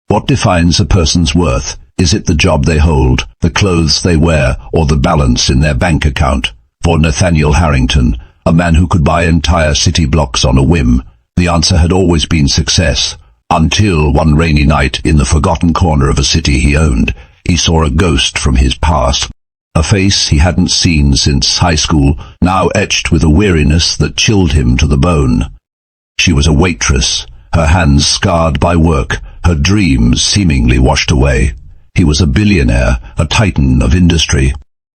What defines a person's worth? Is it the job they hold, the clothes they wear, or the balance in their bank account? For Nathaniel Harrington, a man who could buy entire city blocks on a whim, the answer had always been success. Until one rainy night, in the forgotten corner of a city he owned, he saw a ghost from his past. A face he hadn't seen since high school, now etched with a weariness that chilled him to the bone. She was a waitress, her hands scarred by work, her dreams seemingly washed away. He was a billionaire, a titan of industry.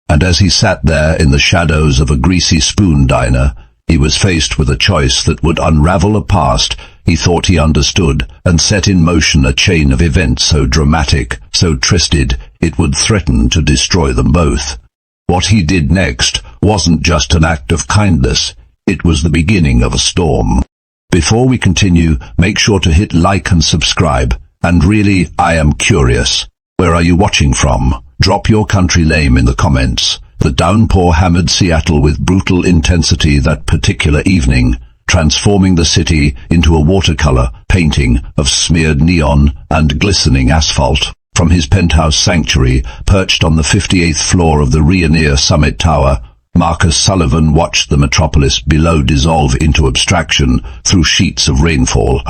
And as he sat there in the shadows of a greasy spoon diner, he was faced with a choice that would unravel a past he thought he understood, and set in motion a chain of events so dramatic, so twisted, it would threaten to destroy them both. What he did next wasn't just an act of kindness, it was the beginning of a storm. Before we continue, make sure to hit like and subscribe. And really, I am curious. Where are you watching from? Drop your country name in the comments. The downpour hammered Seattle with brutal intensity that particular evening, transforming the city into a watercolor painting of smeared neon and glistening asphalt. From his penthouse sanctuary, perched on the 58th floor of the Billionaire Summit Tower, Marcus Sullivan watched the metropolis below dissolve into abstraction through sheets of rainfall.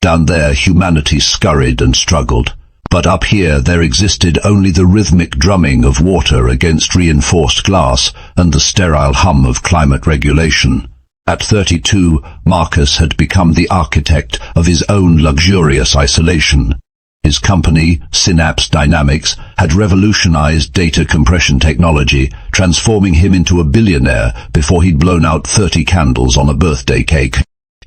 Down there, humanity scurried and struggled. But up here there existed only the rhythmic drumming of water against reinforced glass and the sterile hum of climate regulation. At 32, Marcus had become the architect of his own luxurious isolation. His company, Synapse Dynamics, had revolutionized data compression technology, transforming him into a billionaire before he'd blown out 30 candles on a birthday cake.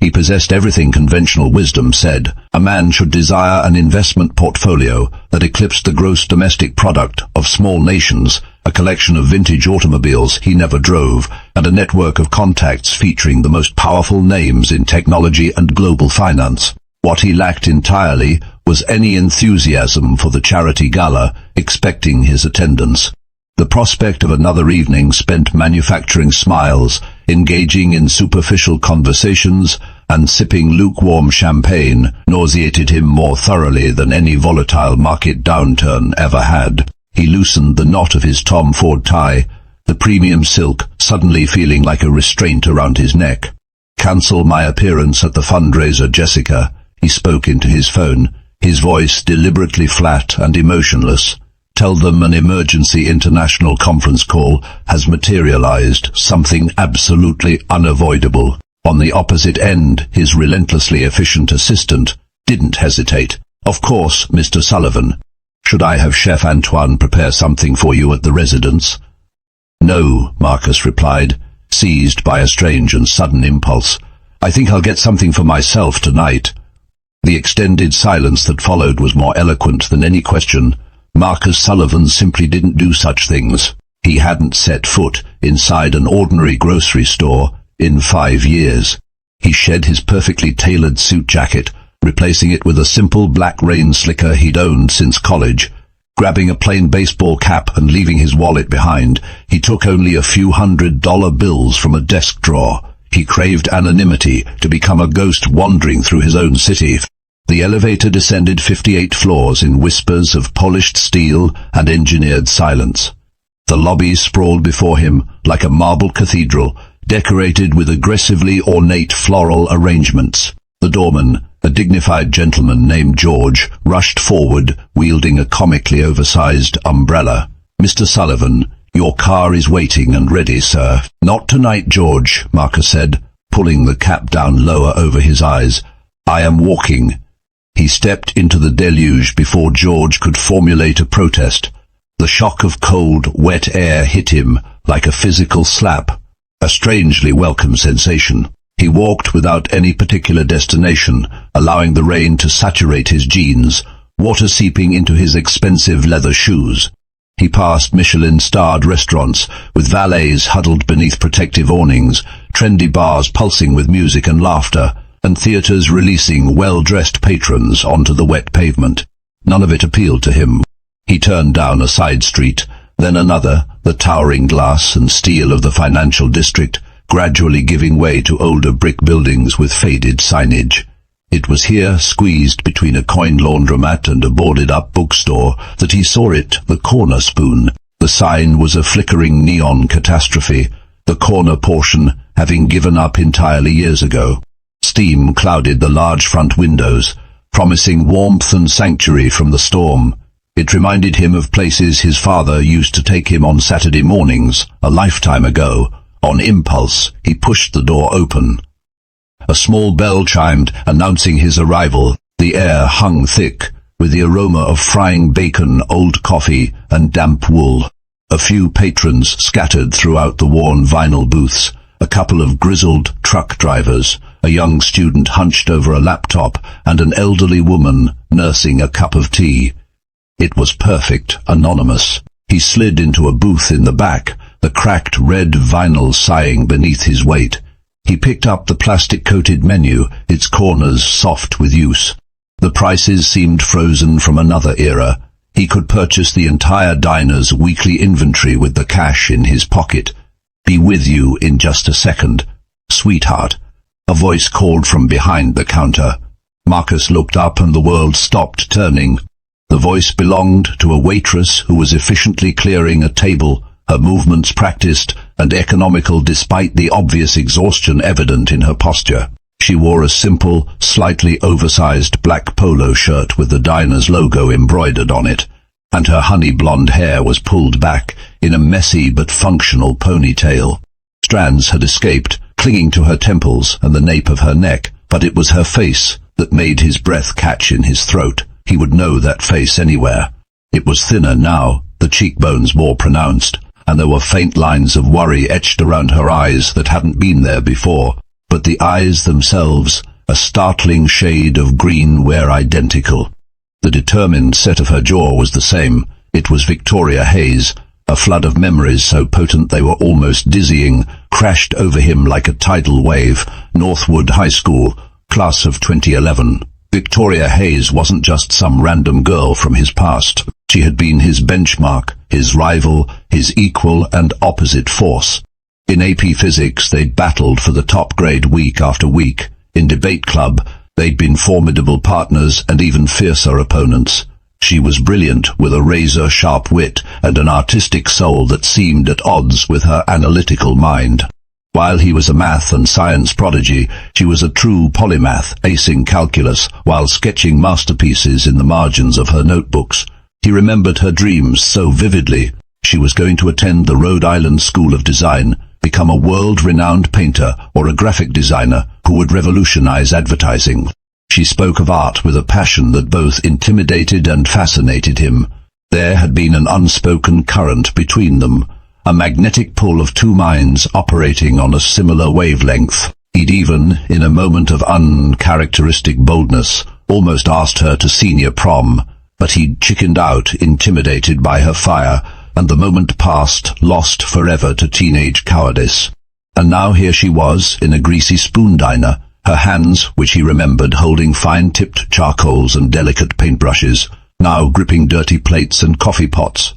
He possessed everything conventional wisdom said. A man should desire an investment portfolio that eclipsed the gross domestic product of small nations, a collection of vintage automobiles he never drove, and a network of contacts featuring the most powerful names in technology and global finance. What he lacked entirely was any enthusiasm for the charity gala, expecting his attendance. The prospect of another evening spent manufacturing smiles, engaging in superficial conversations, and sipping lukewarm champagne nauseated him more thoroughly than any volatile market downturn ever had. He loosened the knot of his Tom Ford tie, the premium silk suddenly feeling like a restraint around his neck. "Cancel my appearance at the fundraiser, Jessica," he spoke into his phone, his voice deliberately flat and emotionless. "Tell them an emergency international conference call has materialized, something absolutely unavoidable." On the opposite end, his relentlessly efficient assistant didn't hesitate. "Of course, Mr. Sullivan. Should I have Chef Antoine prepare something for you at the residence?" "No," Marcus replied, seized by a strange and sudden impulse. "I think I'll get something for myself tonight." The extended silence that followed was more eloquent than any question. Marcus Sullivan simply didn't do such things. He hadn't set foot inside an ordinary grocery store in 5 years. He shed his perfectly tailored suit jacket, replacing it with a simple black rain slicker he'd owned since college. Grabbing a plain baseball cap and leaving his wallet behind, he took only a few $100 bills from a desk drawer. He craved anonymity, to become a ghost wandering through his own city. The elevator descended 58 floors in whispers of polished steel and engineered silence. The lobby sprawled before him like a marble cathedral, decorated with aggressively ornate floral arrangements. The doorman, a dignified gentleman named George, rushed forward, wielding a comically oversized umbrella. "Mr. Sullivan, your car is waiting and ready, sir." "Not tonight, George," Marcus said, pulling the cap down lower over his eyes. "I am walking." He stepped into the deluge before George could formulate a protest. The shock of cold, wet air hit him like a physical slap, a strangely welcome sensation. He walked without any particular destination, allowing the rain to saturate his jeans, water seeping into his expensive leather shoes. He passed Michelin-starred restaurants with valets huddled beneath protective awnings, trendy bars pulsing with music and laughter, and theaters releasing well-dressed patrons onto the wet pavement. None of it appealed to him. He turned down a side street, then another, the towering glass and steel of the financial district, gradually giving way to older brick buildings with faded signage. It was here, squeezed between a coin laundromat and a boarded-up bookstore, that he saw it, the corner spoon. The sign was a flickering neon catastrophe, the corner portion having given up entirely years ago. Steam clouded the large front windows, promising warmth and sanctuary from the storm. It reminded him of places his father used to take him on Saturday mornings, a lifetime ago. On impulse, he pushed the door open. A small bell chimed, announcing his arrival. The air hung thick, with the aroma of frying bacon, old coffee, and damp wool. A few patrons scattered throughout the worn vinyl booths, a couple of grizzled truck drivers, a young student hunched over a laptop, and an elderly woman nursing a cup of tea. It was perfect, anonymous. He slid into a booth in the back, the cracked red vinyl sighing beneath his weight. He picked up the plastic-coated menu, its corners soft with use. The prices seemed frozen from another era. He could purchase the entire diner's weekly inventory with the cash in his pocket. "Be with you in just a second, sweetheart." A voice called from behind the counter. Marcus looked up and the world stopped turning. The voice belonged to a waitress who was efficiently clearing a table, her movements practiced and economical despite the obvious exhaustion evident in her posture. She wore a simple, slightly oversized black polo shirt with the diner's logo embroidered on it, and her honey-blonde hair was pulled back in a messy but functional ponytail. Strands had escaped, clinging to her temples and the nape of her neck, but it was her face that made his breath catch in his throat. He would know that face anywhere. It was thinner now, the cheekbones more pronounced, and there were faint lines of worry etched around her eyes that hadn't been there before. But the eyes themselves, a startling shade of green, were identical. The determined set of her jaw was the same. It was Victoria Hayes. A flood of memories so potent they were almost dizzying crashed over him like a tidal wave. Northwood High School, class of 2011. Victoria Hayes wasn't just some random girl from his past. She had been his benchmark, his rival, his equal and opposite force. In AP Physics, they'd battled for the top grade week after week. In debate club, they'd been formidable partners and even fiercer opponents. She was brilliant, with a razor-sharp wit and an artistic soul that seemed at odds with her analytical mind. While he was a math and science prodigy, she was a true polymath, acing calculus while sketching masterpieces in the margins of her notebooks. He remembered her dreams so vividly. She was going to attend the Rhode Island School of Design, become a world-renowned painter or a graphic designer who would revolutionize advertising. She spoke of art with a passion that both intimidated and fascinated him. There had been an unspoken current between them, a magnetic pull of two minds operating on a similar wavelength. He'd even, in a moment of uncharacteristic boldness, almost asked her to senior prom, but he'd chickened out, intimidated by her fire, and the moment passed, lost forever to teenage cowardice. And now here she was, in a greasy spoon diner, her hands, which he remembered holding fine-tipped charcoals and delicate paintbrushes, now gripping dirty plates and coffee pots.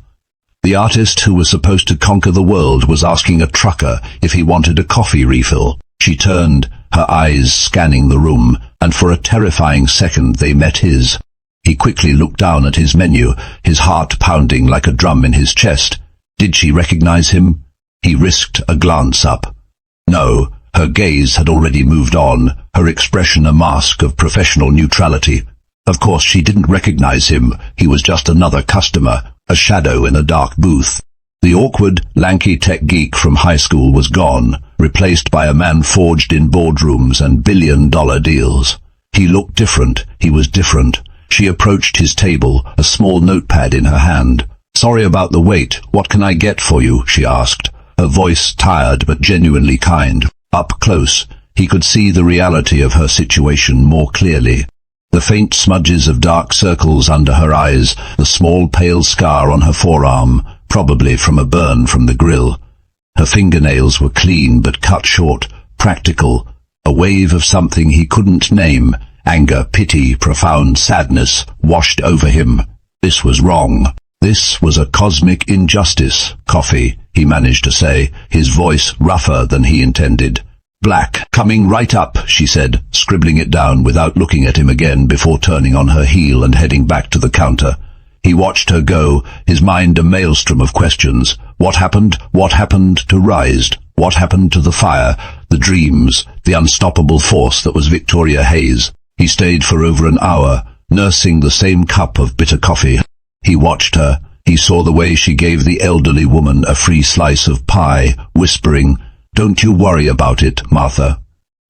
The artist who was supposed to conquer the world was asking a trucker if he wanted a coffee refill. She turned, her eyes scanning the room, and for a terrifying second they met his. He quickly looked down at his menu, his heart pounding like a drum in his chest. Did she recognize him? He risked a glance up. No, her gaze had already moved on, her expression a mask of professional neutrality. Of course she didn't recognize him. He was just another customer, a shadow in a dark booth. The awkward, lanky tech geek from high school was gone, replaced by a man forged in boardrooms and billion-dollar deals. He looked different. He was different. She approached his table, a small notepad in her hand. "Sorry about the wait. What can I get for you?" she asked, her voice tired but genuinely kind. Up close, he could see the reality of her situation more clearly. The faint smudges of dark circles under her eyes, the small pale scar on her forearm, probably from a burn from the grill. Her fingernails were clean but cut short, practical, a wave of something he couldn't name. Anger, pity, profound sadness washed over him. This was wrong. This was a cosmic injustice. "Coffee," he managed to say, his voice rougher than he intended. Black, coming right up, she said, scribbling it down without looking at him again before turning on her heel and heading back to the counter. He watched her go, his mind a maelstrom of questions. What happened? What happened to Rise? What happened to the fire, the dreams, the unstoppable force that was Victoria Hayes? He stayed for over an hour, nursing the same cup of bitter coffee. He watched her. He saw the way she gave the elderly woman a free slice of pie, whispering, "Don't you worry about it, Martha."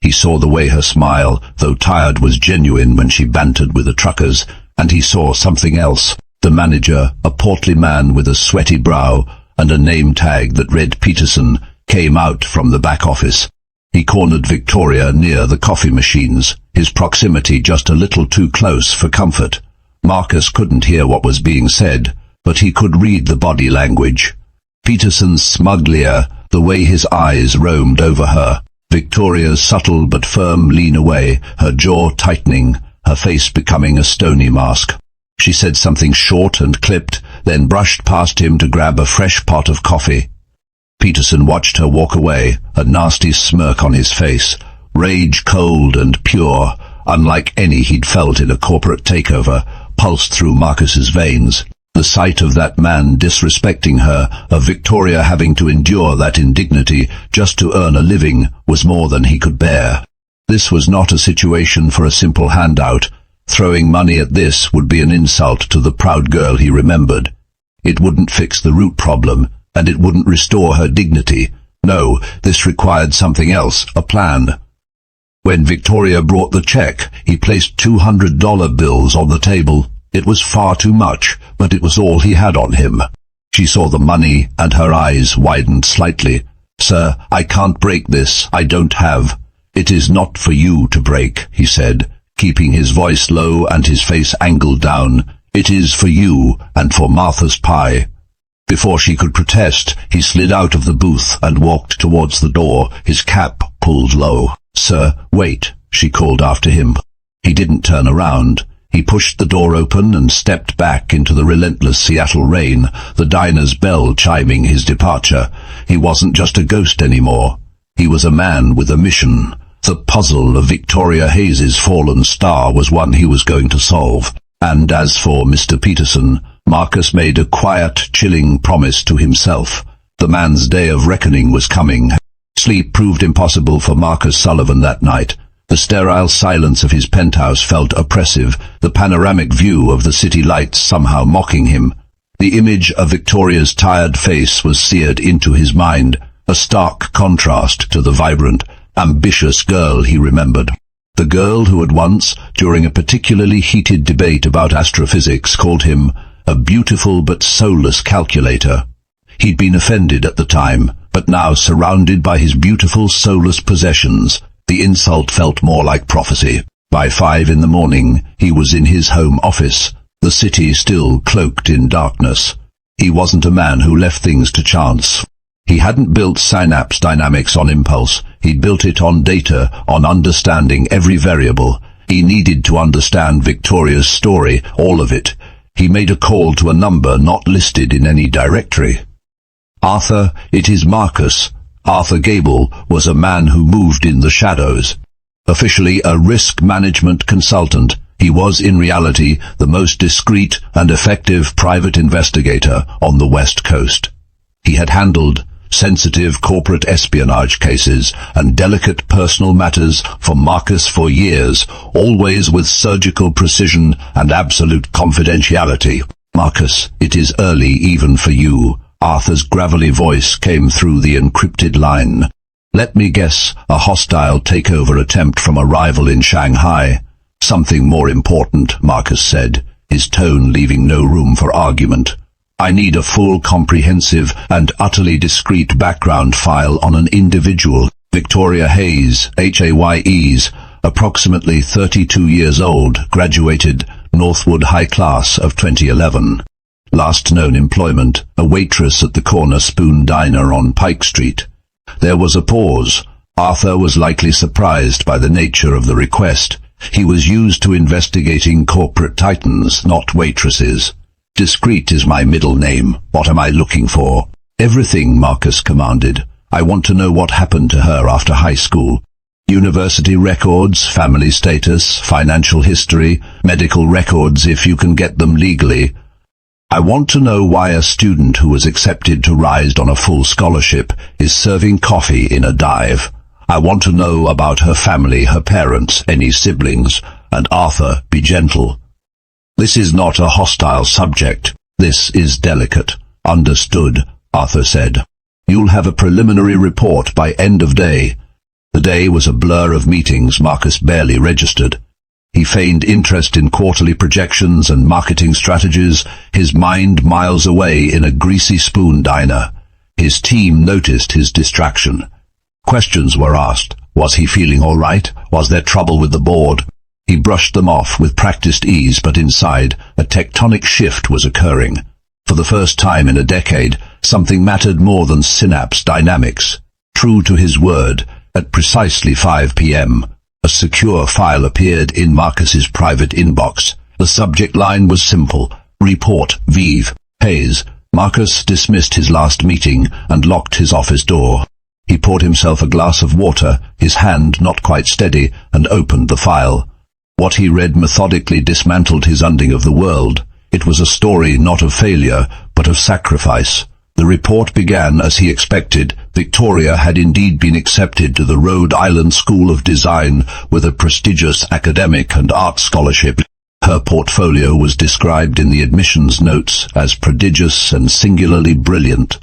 He saw the way her smile, though tired, was genuine when she bantered with the truckers, and he saw something else. The manager, a portly man with a sweaty brow and a name tag that read Peterson, came out from the back office. He cornered Victoria near the coffee machines, his proximity just a little too close for comfort. Marcus couldn't hear what was being said, but he could read the body language. Peterson's smug leer, the way his eyes roamed over her. Victoria's subtle but firm lean away, her jaw tightening, her face becoming a stony mask. She said something short and clipped, then brushed past him to grab a fresh pot of coffee. Peterson watched her walk away, a nasty smirk on his face, rage cold and pure, unlike any he'd felt in a corporate takeover, pulsed through Marcus's veins. The sight of that man disrespecting her, of Victoria having to endure that indignity just to earn a living, was more than he could bear. This was not a situation for a simple handout. Throwing money at this would be an insult to the proud girl he remembered. It wouldn't fix the root problem, and it wouldn't restore her dignity. No, this required something else, a plan. When Victoria brought the check, he placed $200 bills on the table. It was far too much, but it was all he had on him. She saw the money, and her eyes widened slightly. "Sir, I can't break this. I don't have." "It is not for you to break," he said, keeping his voice low and his face angled down. "It is for you and for Martha's pie." Before she could protest, he slid out of the booth and walked towards the door, his cap pulled low. "Sir, wait," she called after him. He didn't turn around. He pushed the door open and stepped back into the relentless Seattle rain, the diner's bell chiming his departure. He wasn't just a ghost anymore. He was a man with a mission. The puzzle of Victoria Hayes's fallen star was one he was going to solve. And as for Mr. Peterson, Marcus made a quiet, chilling promise to himself. The man's day of reckoning was coming. Sleep proved impossible for Marcus Sullivan that night. The sterile silence of his penthouse felt oppressive, the panoramic view of the city lights somehow mocking him. The image of Victoria's tired face was seared into his mind, a stark contrast to the vibrant, ambitious girl he remembered. The girl who had once, during a particularly heated debate about astrophysics, called him a beautiful but soulless calculator. He'd been offended at the time, but now, surrounded by his beautiful soulless possessions, the insult felt more like prophecy. By 5 in the morning, he was in his home office, the city still cloaked in darkness. He wasn't a man who left things to chance. He hadn't built synapse dynamics on impulse. He'd built it on data, on understanding every variable. He needed to understand Victoria's story, all of it. He made a call to a number not listed in any directory. "Arthur, it is Marcus." Arthur Gable was a man who moved in the shadows. Officially a risk management consultant, he was in reality the most discreet and effective private investigator on the West Coast. He had handled sensitive corporate espionage cases and delicate personal matters for Marcus for years, always with surgical precision and absolute confidentiality. "Marcus, it is early even for you." Arthur's gravelly voice came through the encrypted line. "Let me guess, a hostile takeover attempt from a rival in Shanghai." "Something more important," Marcus said, his tone leaving no room for argument. "I need a full, comprehensive, and utterly discreet background file on an individual. Victoria Hayes, Hayes, approximately 32 years old, graduated Northwood High Class of 2011. Last known employment, a waitress at the Corner Spoon Diner on Pike Street." There was a pause. Arthur was likely surprised by the nature of the request. He was used to investigating corporate titans, not waitresses. "Discreet is my middle name. What am I looking for?" "Everything," Marcus commanded. I want to know what happened to her after high school. University records, family status, financial history, medical records if you can get them legally. I want to know why a student who was accepted to RISE on a full scholarship is serving coffee in a dive. I want to know about her family, her parents, any siblings, and Arthur, be gentle. This is not a hostile subject. This is delicate. Understood, Arthur said. You'll have a preliminary report by end of day. The day was a blur of meetings Marcus barely registered. He feigned interest in quarterly projections and marketing strategies, his mind miles away in a greasy spoon diner. His team noticed his distraction. Questions were asked. Was he feeling all right? Was there trouble with the board? He brushed them off with practiced ease, but inside, a tectonic shift was occurring. For the first time in a decade, something mattered more than synapse dynamics. True to his word, at precisely 5 p.m., a secure file appeared in Marcus's private inbox. The subject line was simple: Report, Vive, Hayes. Marcus dismissed his last meeting and locked his office door. He poured himself a glass of water, his hand not quite steady, and opened the file. What he read methodically dismantled his understanding of the world. It was a story not of failure, but of sacrifice. The report began as he expected. Victoria had indeed been accepted to the Rhode Island School of Design with a prestigious academic and art scholarship. Her portfolio was described in the admissions notes as prodigious and singularly brilliant.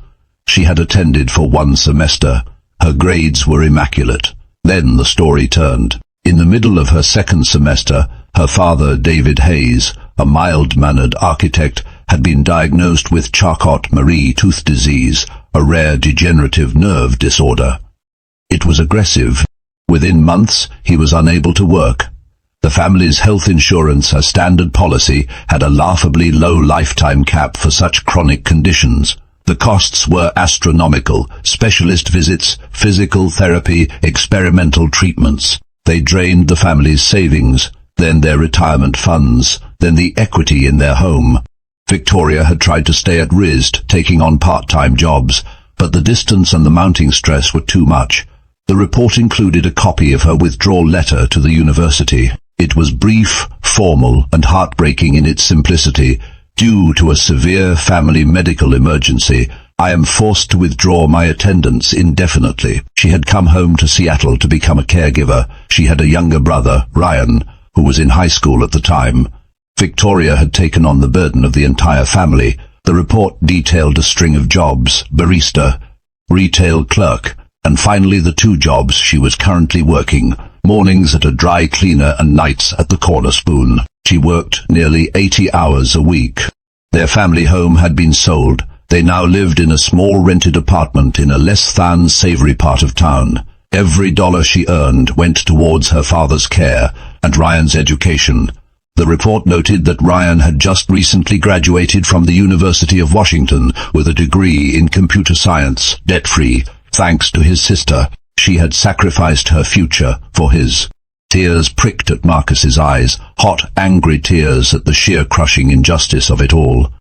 She had attended for 1 semester. Her grades were immaculate. Then the story turned. In the middle of her 2nd semester, her father, David Hayes, a mild-mannered architect, had been diagnosed with Charcot-Marie tooth disease, a rare degenerative nerve disorder. It was aggressive. Within months, he was unable to work. The family's health insurance, as standard policy, had a laughably low lifetime cap for such chronic conditions. The costs were astronomical: specialist visits, physical therapy, experimental treatments. They drained the family's savings, then their retirement funds, then the equity in their home. Victoria had tried to stay at RISD, taking on part-time jobs, but the distance and the mounting stress were too much. The report included a copy of her withdrawal letter to the university. It was brief, formal, and heartbreaking in its simplicity. Due to a severe family medical emergency, I am forced to withdraw my attendance indefinitely. She had come home to Seattle to become a caregiver. She had a younger brother, Ryan, who was in high school at the time. Victoria had taken on the burden of the entire family. The report detailed a string of jobs: barista, retail clerk, and finally the 2 jobs she was currently working: mornings at a dry cleaner and nights at the corner spoon. She worked nearly 80 hours a week. Their family home had been sold. They now lived in a small rented apartment in a less than savory part of town. Every dollar she earned went towards her father's care and Ryan's education. The report noted that Ryan had just recently graduated from the University of Washington with a degree in computer science, debt-free, thanks to his sister. She had sacrificed her future for his. Tears pricked at Marcus's eyes, hot, angry tears at the sheer crushing injustice of it all.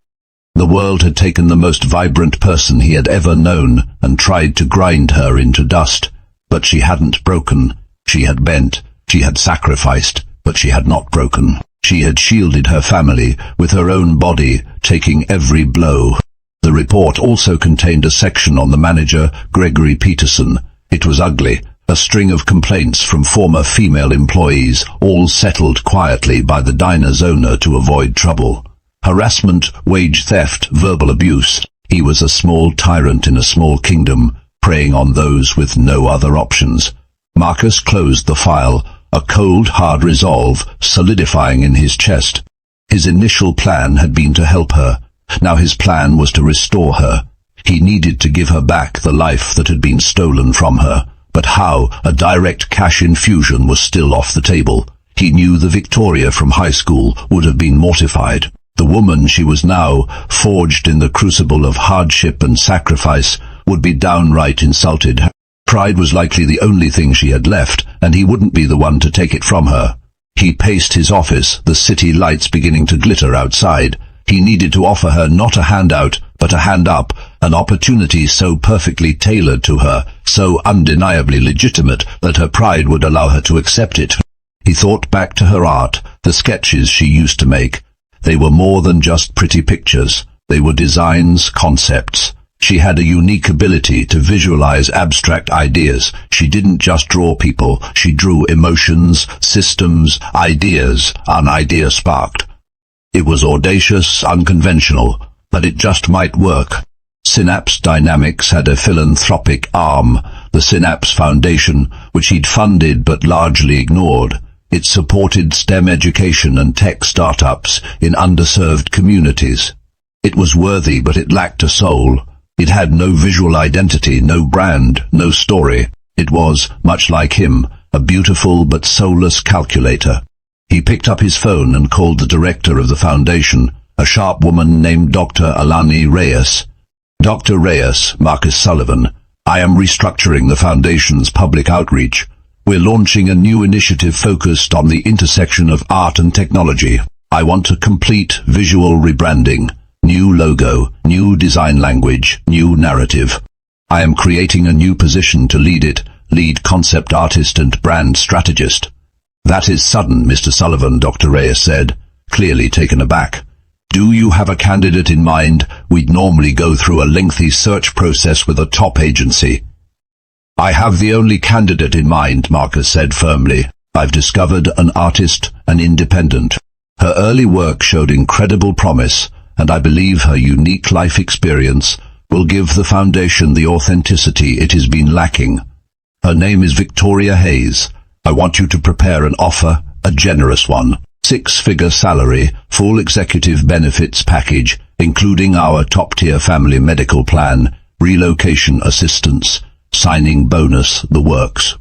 The world had taken the most vibrant person he had ever known and tried to grind her into dust. But she hadn't broken. She had bent. She had sacrificed, but she had not broken. She had shielded her family with her own body, taking every blow. The report also contained a section on the manager, Gregory Peterson. It was ugly. A string of complaints from former female employees, all settled quietly by the diner's owner to avoid trouble. Harassment, wage theft, verbal abuse. He was a small tyrant in a small kingdom, preying on those with no other options. Marcus closed the file, a cold, hard resolve solidifying in his chest. His initial plan had been to help her. Now his plan was to restore her. He needed to give her back the life that had been stolen from her. But how? A direct cash infusion was still off the table. He knew the Victoria from high school would have been mortified. The woman she was now, forged in the crucible of hardship and sacrifice, would be downright insulted. Pride was likely the only thing she had left, and he wouldn't be the one to take it from her. He paced his office, the city lights beginning to glitter outside. He needed to offer her not a handout, but a hand up, an opportunity so perfectly tailored to her, so undeniably legitimate that her pride would allow her to accept it. He thought back to her art, the sketches she used to make. They were more than just pretty pictures. They were designs, concepts. She had a unique ability to visualize abstract ideas. She didn't just draw people, she drew emotions, systems, ideas. An idea sparked. It was audacious, unconventional, but it just might work. Synapse Dynamics had a philanthropic arm, the Synapse Foundation, which he'd funded but largely ignored. It supported STEM education and tech startups in underserved communities. It was worthy, but it lacked a soul. It had no visual identity, no brand, no story. It was, much like him, a beautiful but soulless calculator. He picked up his phone and called the director of the foundation, a sharp woman named Dr. Alani Reyes. Dr. Reyes, Marcus Sullivan, I am restructuring the foundation's public outreach. We're launching a new initiative focused on the intersection of art and technology. I want a complete visual rebranding. New logo, new design language, new narrative. I am creating a new position to lead it, lead concept artist and brand strategist. That is sudden, Mr. Sullivan, Dr. Reyes said, clearly taken aback. Do you have a candidate in mind? We'd normally go through a lengthy search process with a top agency. I have the only candidate in mind, Marcus said firmly. I've discovered an artist, an independent. Her early work showed incredible promise, and I believe her unique life experience will give the foundation the authenticity it has been lacking. Her name is Victoria Hayes. I want you to prepare an offer, a generous one. 6-figure salary, full executive benefits package, including our top-tier family medical plan, relocation assistance, signing bonus, the works.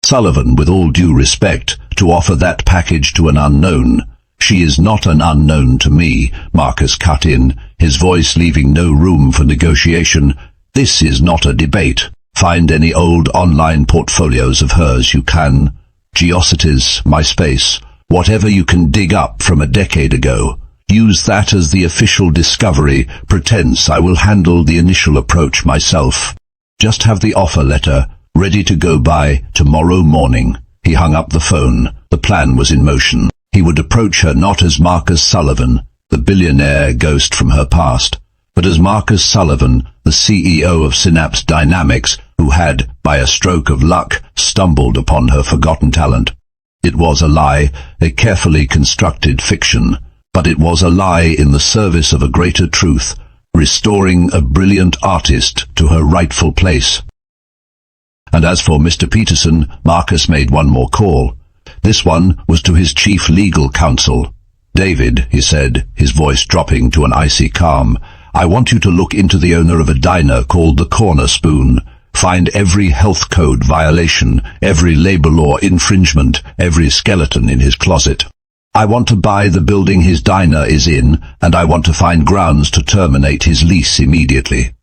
Sullivan, with all due respect, to offer that package to an unknown. She is not an unknown to me, Marcus cut in, his voice leaving no room for negotiation. This is not a debate. Find any old online portfolios of hers you can. Geocities, MySpace, whatever you can dig up from a decade ago. Use that as the official discovery. Pretense I will handle the initial approach myself. Just have the offer letter ready to go by tomorrow morning. He hung up the phone. The plan was in motion. He would approach her not as Marcus Sullivan, the billionaire ghost from her past, but as Marcus Sullivan, the CEO of Synapse Dynamics, who had, by a stroke of luck, stumbled upon her forgotten talent. It was a lie, a carefully constructed fiction, but it was a lie in the service of a greater truth, restoring a brilliant artist to her rightful place. And as for Mr. Peterson, Marcus made one more call. This one was to his chief legal counsel. David, he said, his voice dropping to an icy calm, I want you to look into the owner of a diner called the Corner Spoon. Find every health code violation, every labor law infringement, every skeleton in his closet. I want to buy the building his diner is in, and I want to find grounds to terminate his lease immediately.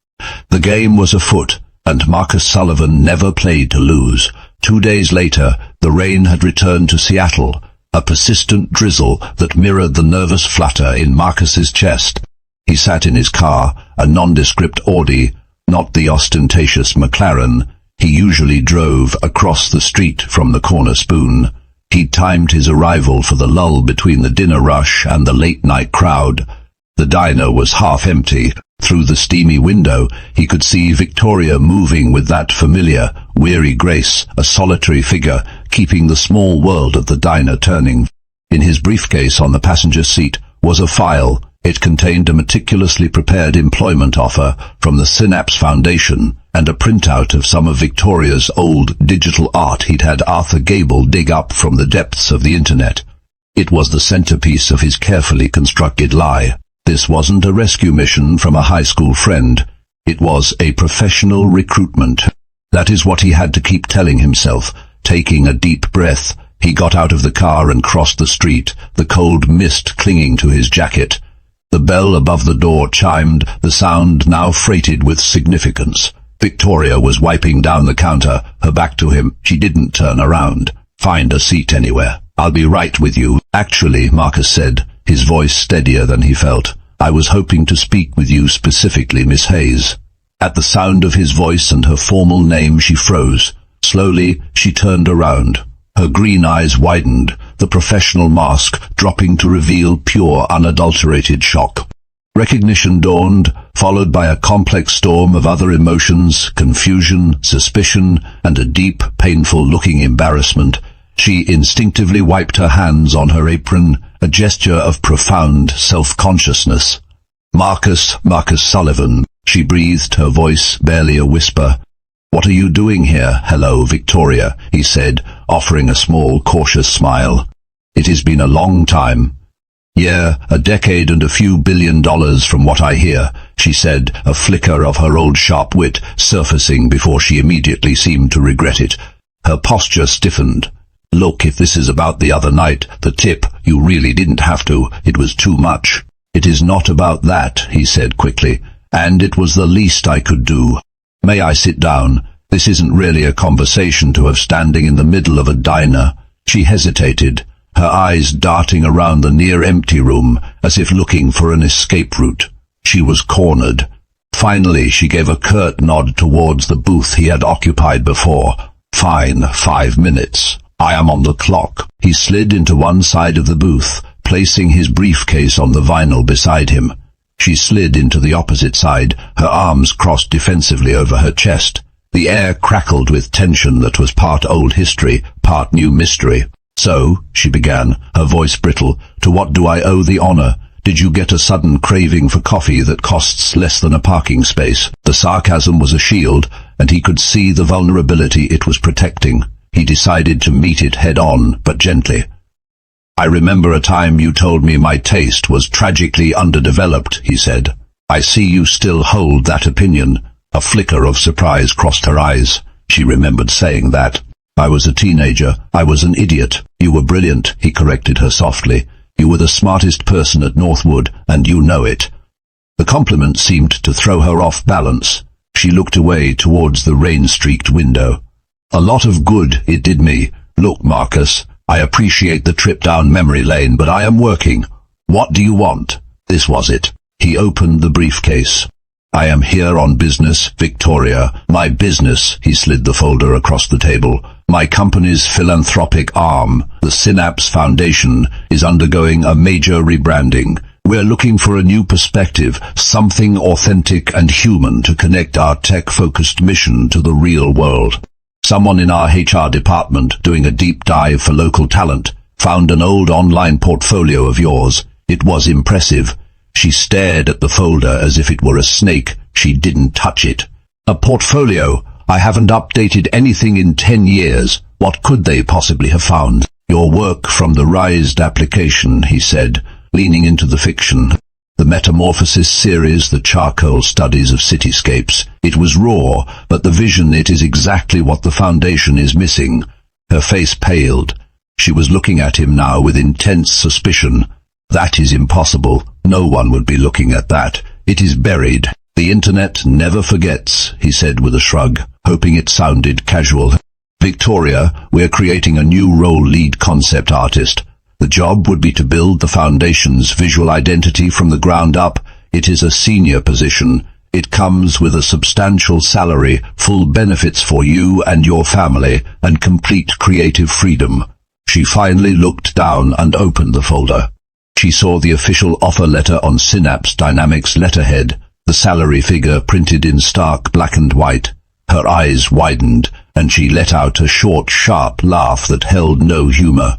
The game was afoot, and Marcus Sullivan never played to lose. 2 days later, the rain had returned to Seattle, a persistent drizzle that mirrored the nervous flutter in Marcus's chest. He sat in his car, a nondescript Audi, not the ostentatious McLaren he usually drove across the street from the Corner Spoon. He'd timed his arrival for the lull between the dinner rush and the late-night crowd. The diner was half empty. Through the steamy window, he could see Victoria moving with that familiar, weary grace, a solitary figure, keeping the small world of the diner turning. In his briefcase on the passenger seat was a file. It contained a meticulously prepared employment offer from the Synapse Foundation and a printout of some of Victoria's old digital art he'd had Arthur Gable dig up from the depths of the internet. It was the centerpiece of his carefully constructed lie. This wasn't a rescue mission from a high school friend. It was a professional recruitment. That is what he had to keep telling himself. Taking a deep breath, he got out of the car and crossed the street, the cold mist clinging to his jacket. The bell above the door chimed, the sound now freighted with significance. Victoria was wiping down the counter, her back to him. She didn't turn around. Find a seat anywhere. I'll be right with you. Actually, Marcus said, his voice steadier than he felt, I was hoping to speak with you specifically, Miss Hayes. At the sound of his voice and her formal name, she froze. Slowly, she turned around. Her green eyes widened, the professional mask dropping to reveal pure, unadulterated shock. Recognition dawned, followed by a complex storm of other emotions, confusion, suspicion, and a deep, painful-looking embarrassment. She instinctively wiped her hands on her apron, a gesture of profound self-consciousness. Marcus Sullivan, she breathed, her voice barely a whisper. "What are you doing here?" "Hello, Victoria," he said, offering a small, cautious smile. "It has been a long time." "Yeah, a decade and a few $1 billion from what I hear," she said, a flicker of her old sharp wit surfacing before she immediately seemed to regret it. Her posture stiffened. "Look, if this is about the other night, the tip, you really didn't have to. It was too much." "It is not about that," he said quickly, "and it was the least I could do. May I sit down? This isn't really a conversation to have standing in the middle of a diner." She hesitated, her eyes darting around the near-empty room, as if looking for an escape route. She was cornered. Finally, she gave a curt nod towards the booth he had occupied before. "Fine, 5 minutes. I am on the clock." He slid into one side of the booth, placing his briefcase on the vinyl beside him. She slid into the opposite side, her arms crossed defensively over her chest. The air crackled with tension that was part old history, part new mystery. "So," she began, her voice brittle, "to what do I owe the honor? Did you get a sudden craving for coffee that costs less than a parking space?" The sarcasm was a shield, and he could see the vulnerability it was protecting. He decided to meet it head-on, but gently. "I remember a time you told me my taste was tragically underdeveloped," he said. "I see you still hold that opinion." A flicker of surprise crossed her eyes. She remembered saying that. "I was a teenager. I was an idiot." "You were brilliant," he corrected her softly. "You were the smartest person at Northwood, and you know it." The compliment seemed to throw her off balance. She looked away towards the rain-streaked window. "A lot of good it did me. Look, Marcus, I appreciate the trip down memory lane, but I am working. What do you want?" This was it. He opened the briefcase. "I am here on business, Victoria. My business," he slid the folder across the table. "My company's philanthropic arm, the Synapse Foundation, is undergoing a major rebranding. We're looking for a new perspective, something authentic and human to connect our tech-focused mission to the real world. Someone in our HR department, doing a deep dive for local talent, found an old online portfolio of yours. It was impressive." She stared at the folder as if it were a snake. She didn't touch it. "A portfolio? I haven't updated anything in 10 years. What could they possibly have found?" "Your work from the Rised application," he said, leaning into the fiction. "The Metamorphosis series, the charcoal studies of cityscapes. It was raw, but the vision, it is exactly what the Foundation is missing." Her face paled. She was looking at him now with intense suspicion. "That is impossible. No one would be looking at that. It is buried." "The internet never forgets," he said with a shrug, hoping it sounded casual. "Victoria, we're creating a new role, lead concept artist. The job would be to build the Foundation's visual identity from the ground up. It is a senior position. It comes with a substantial salary, full benefits for you and your family, and complete creative freedom." She finally looked down and opened the folder. She saw the official offer letter on Synapse Dynamics letterhead, the salary figure printed in stark black and white. Her eyes widened, and she let out a short, sharp laugh that held no humor.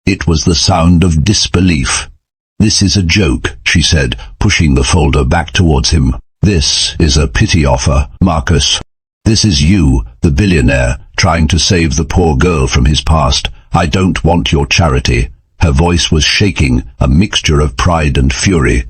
It was the sound of disbelief. "This is a joke," she said, pushing the folder back towards him. "This is a pity offer, Marcus. This is you, the billionaire, trying to save the poor girl from his past. I don't want your charity." Her voice was shaking, a mixture of pride and fury.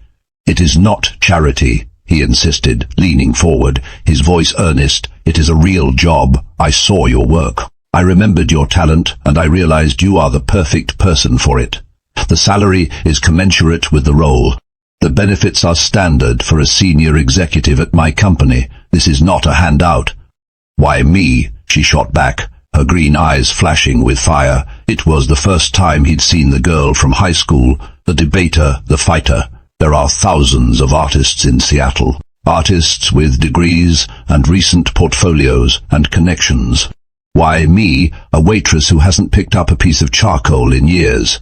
"It is not charity," he insisted, leaning forward, his voice earnest. "It is a real job. I saw your work. I remembered your talent, and I realized you are the perfect person for it. The salary is commensurate with the role. The benefits are standard for a senior executive at my company. This is not a handout." "Why me?" she shot back, her green eyes flashing with fire. It was the first time he'd seen the girl from high school, the debater, the fighter. "There are thousands of artists in Seattle. artists with degrees and recent portfolios and connections. Why me, a waitress who hasn't picked up a piece of charcoal in years?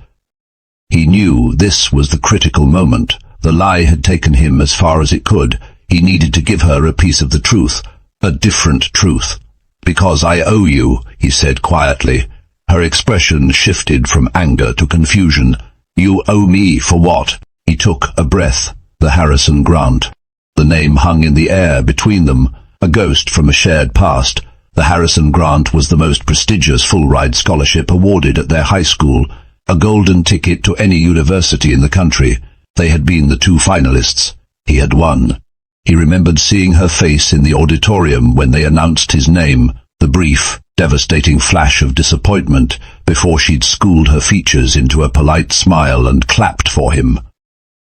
He knew this was the critical moment. The lie had taken him as far as it could. He needed to give her a piece of the truth, a different truth. "Because I owe you," he said quietly. Her expression shifted from anger to confusion. "You owe me for what?" He took a breath. The Harrison Grant. The name hung in the air between them, a ghost from a shared past. The Harrison Grant was the most prestigious full-ride scholarship awarded at their high school, a golden ticket to any university in the country. They had been the two finalists. He had won. He remembered seeing her face in the auditorium when they announced his name, the brief, devastating flash of disappointment before she'd schooled her features into a polite smile and clapped for him.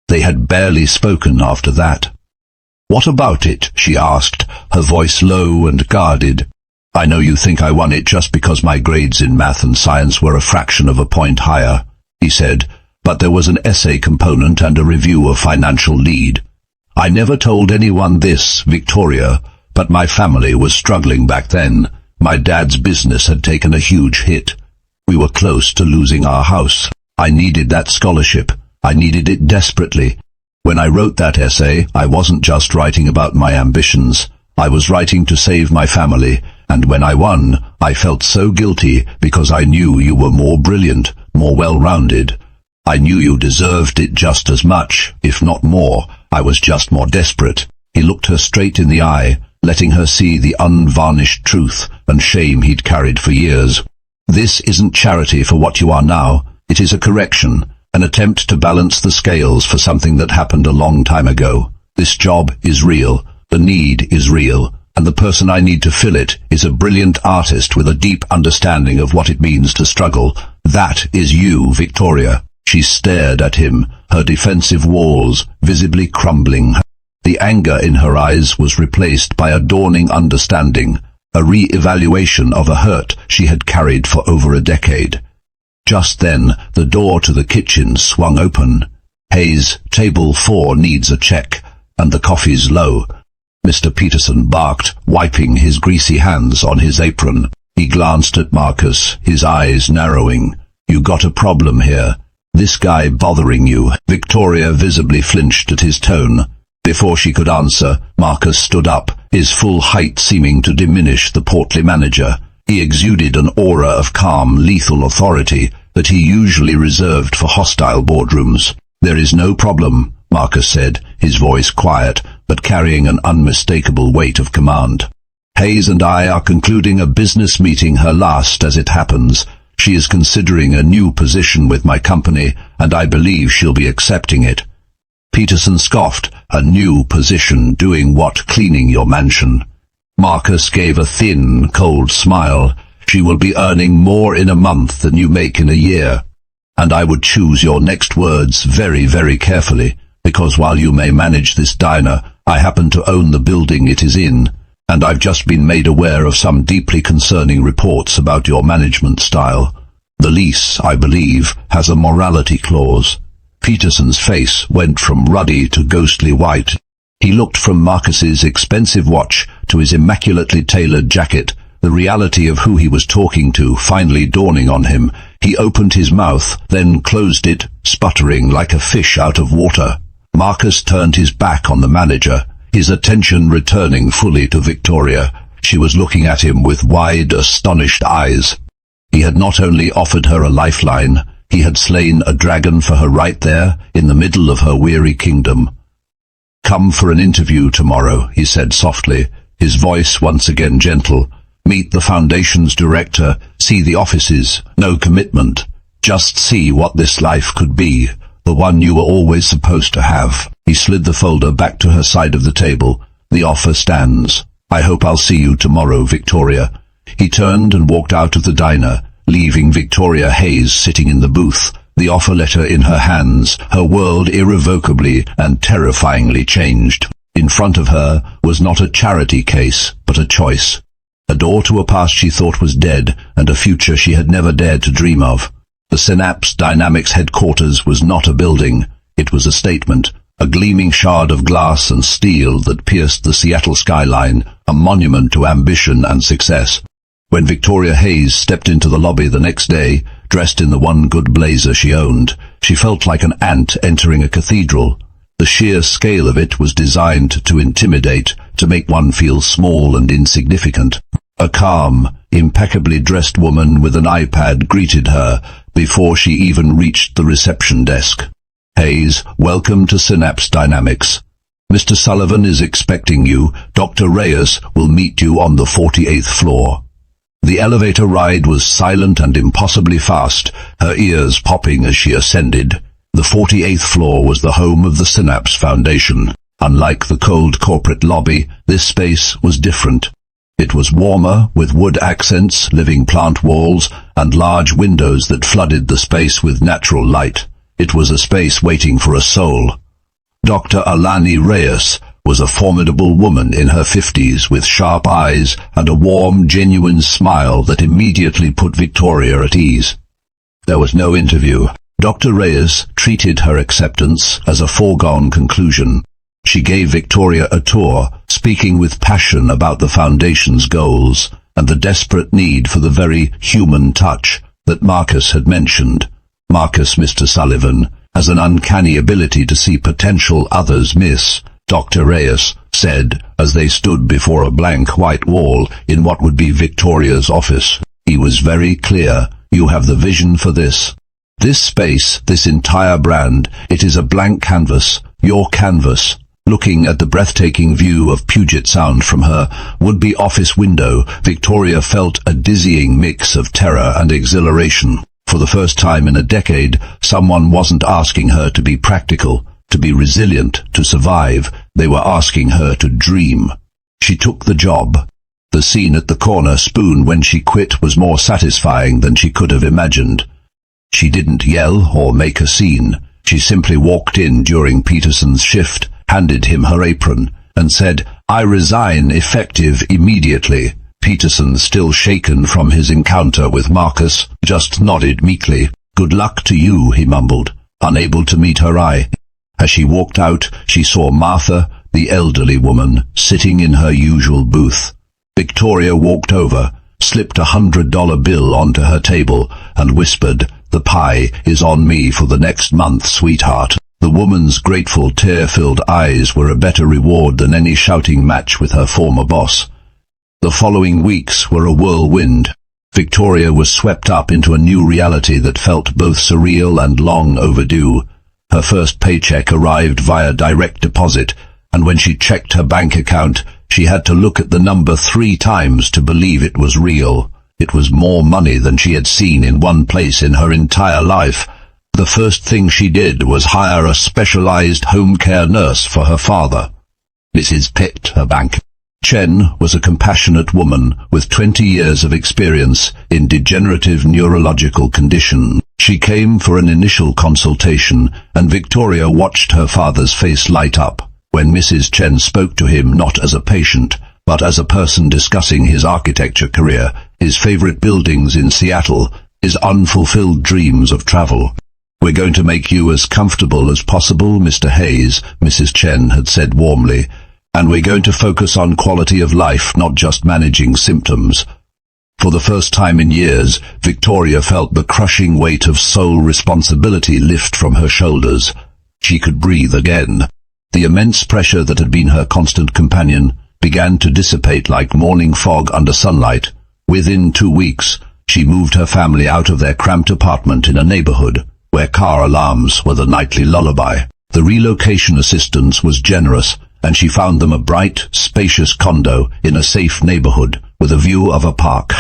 They had barely spoken after that. "What about it?" she asked, her voice low and guarded. "I know you think I won it just because my grades in math and science were a fraction of a point higher," he said, "but there was an essay component and a review of financial lead. I never told anyone this, Victoria, but my family was struggling back then. My dad's business had taken a huge hit. We were close to losing our house. I needed that scholarship. I needed it desperately. When I wrote that essay, I wasn't just writing about my ambitions. I was writing to save my family, and when I won, I felt so guilty because I knew you were more brilliant, more well-rounded. I knew you deserved it just as much, if not more. I was just more desperate." He looked her straight in the eye, letting her see the unvarnished truth and shame he'd carried for years. "This isn't charity for what you are now. It is a correction, an attempt to balance the scales for something that happened a long time ago. This job is real, the need is real, and the person I need to fill it is a brilliant artist with a deep understanding of what it means to struggle. That is you, Victoria." She stared at him, her defensive walls visibly crumbling. The anger in her eyes was replaced by a dawning understanding, a re-evaluation of a hurt she had carried for over a decade. Just then, the door to the kitchen swung open. "Hayes, table 4 needs a check, and the coffee's low," Mr. Peterson barked, wiping his greasy hands on his apron. He glanced at Marcus, his eyes narrowing. "You got a problem here. This guy bothering you?" Victoria visibly flinched at his tone. Before she could answer, Marcus stood up, his full height seeming to diminish the portly manager. He exuded an aura of calm, lethal authority that he usually reserved for hostile boardrooms. "There is no problem," Marcus said, his voice quiet, but carrying an unmistakable weight of command. "Hayes and I are concluding a business meeting, her last as it happens. She is considering a new position with my company, and I believe she'll be accepting it." Peterson scoffed. "A new position doing what, cleaning your mansion?" Marcus gave a thin, cold smile. "She will be earning more in a month than you make in a year. And I would choose your next words very, very carefully, because while you may manage this diner, I happen to own the building it is in, and I've just been made aware of some deeply concerning reports about your management style. The lease, I believe, has a morality clause." Peterson's face went from ruddy to ghostly white. He looked from Marcus's expensive watch to his immaculately tailored jacket, the reality of who he was talking to finally dawning on him. He opened his mouth, then closed it, sputtering like a fish out of water. Marcus turned his back on the manager, his attention returning fully to Victoria. She was looking at him with wide, astonished eyes. He had not only offered her a lifeline, he had slain a dragon for her right there, in the middle of her weary kingdom. "Come for an interview tomorrow," he said softly, his voice once again gentle. "Meet the Foundation's director, see the offices, no commitment. Just see what this life could be, the one you were always supposed to have." He slid the folder back to her side of the table. "The offer stands. I hope I'll see you tomorrow, Victoria." He turned and walked out of the diner, leaving Victoria Hayes sitting in the booth, the offer letter in her hands, her world irrevocably and terrifyingly changed. In front of her was not a charity case, but a choice. A door to a past she thought was dead, and a future she had never dared to dream of. The Synapse Dynamics headquarters was not a building. It was a statement, a gleaming shard of glass and steel that pierced the Seattle skyline, a monument to ambition and success. When Victoria Hayes stepped into the lobby the next day, dressed in the one good blazer she owned, she felt like an ant entering a cathedral. The sheer scale of it was designed to intimidate, to make one feel small and insignificant. A calm, impeccably dressed woman with an iPad greeted her before she even reached the reception desk. "Hayes, welcome to Synapse Dynamics. Mr. Sullivan is expecting you. Dr. Reyes will meet you on the 48th floor." The elevator ride was silent and impossibly fast, her ears popping as she ascended. The 48th floor was the home of the Synapse Foundation. Unlike the cold corporate lobby, this space was different. It was warmer, with wood accents, living plant walls, and large windows that flooded the space with natural light. It was a space waiting for a soul. Dr. Alani Reyes was a formidable woman in her 50s with sharp eyes and a warm, genuine smile that immediately put Victoria at ease. There was no interview. Dr. Reyes treated her acceptance as a foregone conclusion. She gave Victoria a tour, speaking with passion about the Foundation's goals and the desperate need for the very human touch that Marcus had mentioned. Marcus, Mr. Sullivan, has an uncanny ability to see potential others miss, Dr. Reyes said, as they stood before a blank white wall in what would be Victoria's office. He was very clear. "You have the vision for this. This space, this entire brand, it is a blank canvas, your canvas." Looking at the breathtaking view of Puget Sound from her would-be office window, Victoria felt a dizzying mix of terror and exhilaration. For the first time in a decade, someone wasn't asking her to be practical, to be resilient, to survive. They were asking her to dream. She took the job. The scene at the corner spoon when she quit was more satisfying than she could have imagined. She didn't yell or make a scene. She simply walked in during Peterson's shift, handed him her apron, and said, "I resign effective immediately." Peterson, still shaken from his encounter with Marcus, just nodded meekly. "Good luck to you," he mumbled, unable to meet her eye. As she walked out, she saw Martha, the elderly woman, sitting in her usual booth. Victoria walked over, slipped $100 bill onto her table, and whispered, "The pie is on me for the next month, sweetheart." The woman's grateful, tear-filled eyes were a better reward than any shouting match with her former boss. The following weeks were a whirlwind. Victoria was swept up into a new reality that felt both surreal and long overdue. Her first paycheck arrived via direct deposit, and when she checked her bank account, she had to look at the number 3 times to believe it was real. It was more money than she had seen in one place in her entire life. The first thing she did was hire a specialized home care nurse for her father. Mrs. Pitt, her bank. Chen was a compassionate woman with 20 years of experience in degenerative neurological condition. She came for an initial consultation, and Victoria watched her father's face light up when Mrs. Chen spoke to him not as a patient, but as a person discussing his architecture career, his favorite buildings in Seattle, his unfulfilled dreams of travel. "We're going to make you as comfortable as possible, Mr. Hayes," Mrs. Chen had said warmly, "and we're going to focus on quality of life, not just managing symptoms." For the first time in years, Victoria felt the crushing weight of sole responsibility lift from her shoulders. She could breathe again. The immense pressure that had been her constant companion began to dissipate like morning fog under sunlight. Within 2 weeks, she moved her family out of their cramped apartment in a neighborhood where car alarms were the nightly lullaby. The relocation assistance was generous, and she found them a bright, spacious condo in a safe neighborhood with a view of a park.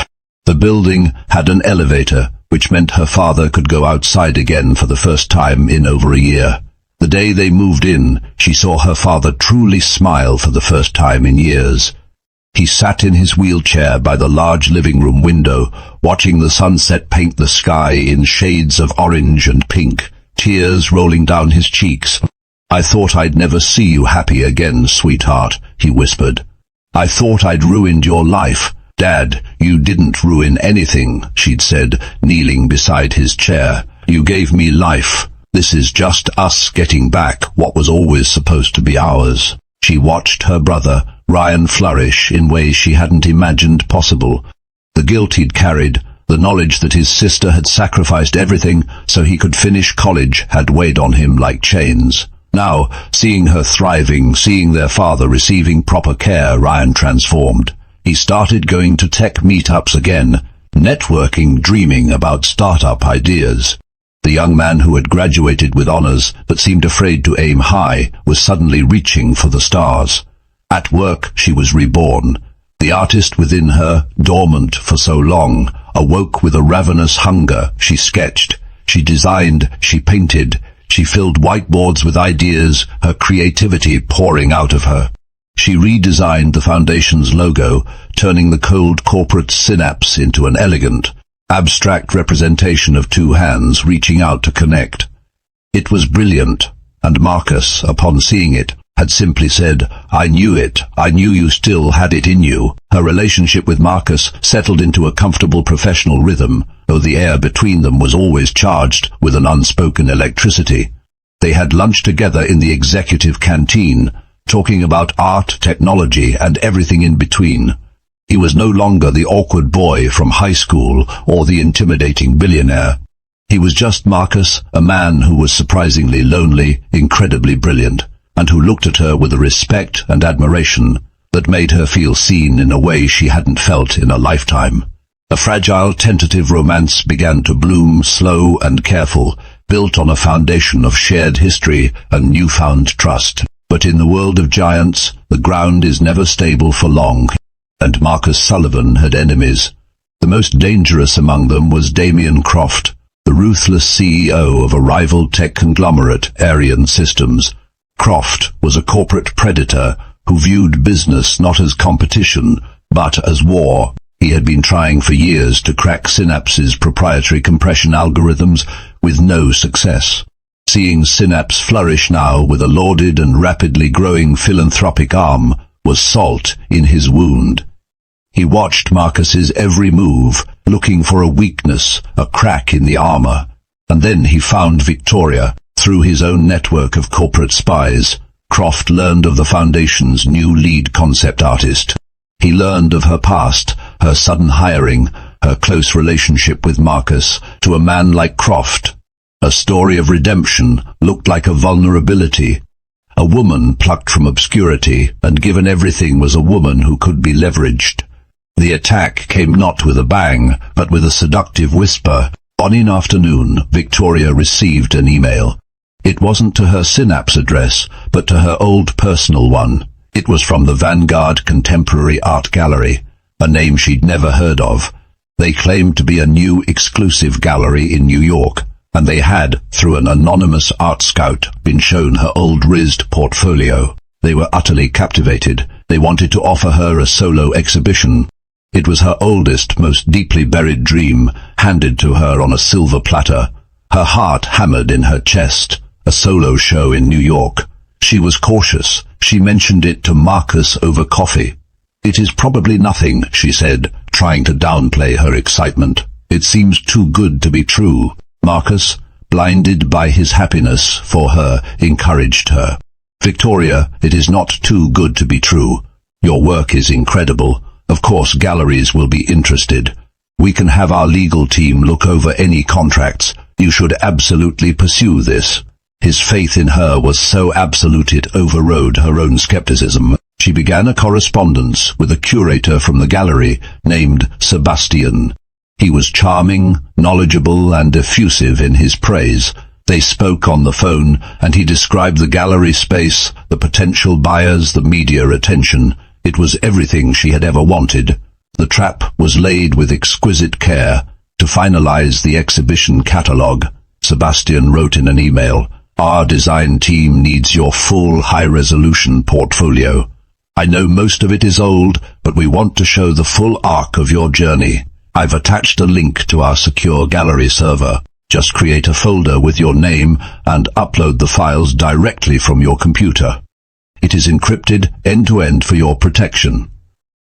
The building had an elevator, which meant her father could go outside again for the first time in over a year. The day they moved in, she saw her father truly smile for the first time in years. He sat in his wheelchair by the large living room window, watching the sunset paint the sky in shades of orange and pink, tears rolling down his cheeks. "I thought I'd never see you happy again, sweetheart," he whispered. "I thought I'd ruined your life." "Dad, you didn't ruin anything," she'd said, kneeling beside his chair. "You gave me life. This is just us getting back what was always supposed to be ours. She watched her brother, Ryan, flourish in ways she hadn't imagined possible. The guilt he'd carried, the knowledge that his sister had sacrificed everything so he could finish college, had weighed on him like chains. Now, seeing her thriving, seeing their father receiving proper care, Ryan transformed. He started going to tech meetups again, networking, dreaming about startup ideas. The young man who had graduated with honors but seemed afraid to aim high was suddenly reaching for the stars. At work, she was reborn. The artist within her, dormant for so long, awoke with a ravenous hunger. She sketched, she designed, she painted, she filled whiteboards with ideas, her creativity pouring out of her. She redesigned the foundation's logo, turning the cold corporate synapse into an elegant, abstract representation of two hands reaching out to connect. It was brilliant, and Marcus, upon seeing it, had simply said, "I knew it. I knew you still had it in you." Her relationship with Marcus settled into a comfortable professional rhythm, though the air between them was always charged with an unspoken electricity. They had lunch together in the executive canteen, talking about art, technology, and everything in between. He was no longer the awkward boy from high school or the intimidating billionaire. He was just Marcus, a man who was surprisingly lonely, incredibly brilliant, and who looked at her with a respect and admiration that made her feel seen in a way she hadn't felt in a lifetime. A fragile, tentative romance began to bloom, slow and careful, built on a foundation of shared history and newfound trust. But in the world of giants, the ground is never stable for long, and Marcus Sullivan had enemies. The most dangerous among them was Damien Croft, the ruthless CEO of a rival tech conglomerate, Arian Systems. Croft was a corporate predator who viewed business not as competition, but as war. He had been trying for years to crack Synapse's proprietary compression algorithms with no success. Seeing Synapse flourish now with a lauded and rapidly growing philanthropic arm was salt in his wound. He watched Marcus's every move, looking for a weakness, a crack in the armor. And then he found Victoria. Through his own network of corporate spies, Croft learned of the Foundation's new lead concept artist. He learned of her past, her sudden hiring, her close relationship with Marcus. To a man like Croft, a story of redemption looked like a vulnerability. A woman plucked from obscurity and given everything was a woman who could be leveraged. The attack came not with a bang, but with a seductive whisper. On an afternoon, Victoria received an email. It wasn't to her Synapse address, but to her old personal one. It was from the Vanguard Contemporary Art Gallery, a name she'd never heard of. They claimed to be a new exclusive gallery in New York, and they had, through an anonymous art scout, been shown her old RISD portfolio. They were utterly captivated. They wanted to offer her a solo exhibition. It was her oldest, most deeply buried dream, handed to her on a silver platter. Her heart hammered in her chest. A solo show in New York. She was cautious. She mentioned it to Marcus over coffee. "It is probably nothing," she said, trying to downplay her excitement. "It seems too good to be true." Marcus, blinded by his happiness for her, encouraged her. "Victoria, it is not too good to be true. Your work is incredible. Of course galleries will be interested. We can have our legal team look over any contracts. You should absolutely pursue this." His faith in her was so absolute it overrode her own skepticism. She began a correspondence with a curator from the gallery named Sebastian. He was charming, knowledgeable, and effusive in his praise. They spoke on the phone, and he described the gallery space, the potential buyers, the media attention. It was everything she had ever wanted. The trap was laid with exquisite care. To finalize the exhibition catalogue, Sebastian wrote in an email, "Our design team needs your full high-resolution portfolio. I know most of it is old, but we want to show the full arc of your journey. I've attached a link to our secure gallery server. Just create a folder with your name and upload the files directly from your computer. It is encrypted end-to-end for your protection."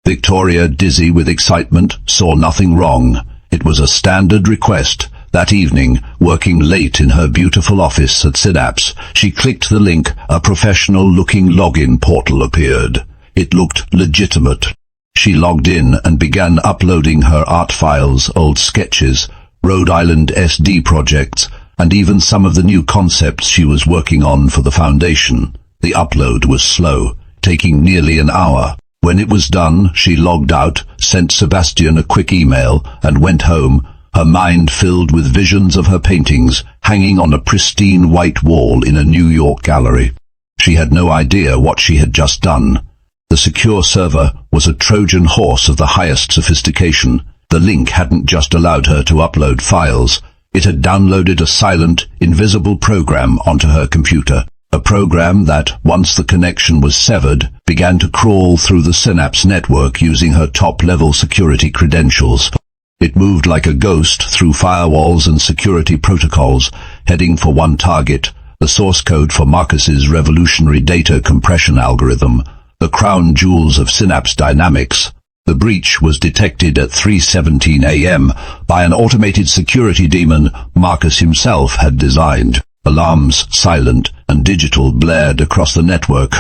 Victoria, dizzy with excitement, saw nothing wrong. It was a standard request, That evening, working late in her beautiful office at Synapse, she clicked the link. A professional-looking login portal appeared. It looked legitimate. She logged in and began uploading her art files, old sketches, Rhode Island SD projects, and even some of the new concepts she was working on for the foundation. The upload was slow, taking nearly an hour. When it was done, she logged out, sent Sebastian a quick email, and went home, her mind filled with visions of her paintings hanging on a pristine white wall in a New York gallery. She had no idea what she had just done. The secure server was a Trojan horse of the highest sophistication. The link hadn't just allowed her to upload files. It had downloaded a silent, invisible program onto her computer. A program that, once the connection was severed, began to crawl through the Synapse network using her top-level security credentials. It moved like a ghost through firewalls and security protocols, heading for one target, the source code for Marcus's revolutionary data compression algorithm, the crown jewels of Synapse Dynamics. The breach was detected at 3:17 a.m. by an automated security demon Marcus himself had designed. Alarms, silent and digital, blared across the network.